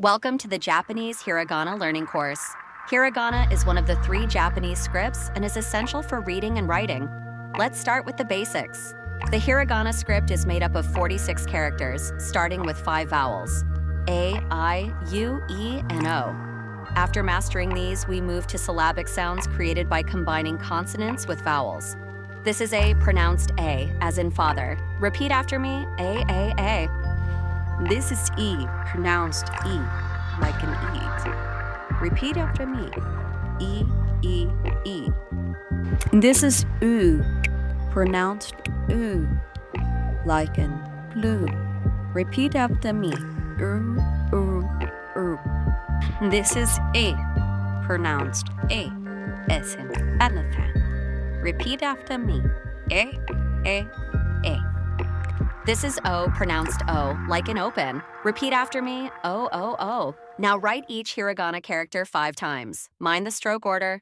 Welcome to the Japanese Hiragana learning course. Hiragana is one of the 3 Japanese scripts and is essential for reading and writing. Let's start with the basics. The Hiragana script is made up of 46 characters, starting with 5 vowels: A, I, U, E, and O. After mastering these, we move to syllabic sounds created by combining consonants with vowels. This is a pronounced A, as in father. Repeat after me, A. This is E, pronounced E, like an eat. Repeat after me. E. This is U, pronounced U, like an blue. Repeat after me. U. This is A, pronounced A, as in elephant. Repeat after me. A. This is O, pronounced O, like an open. Repeat after me, O. Now write each hiragana character 5 times. Mind the stroke order.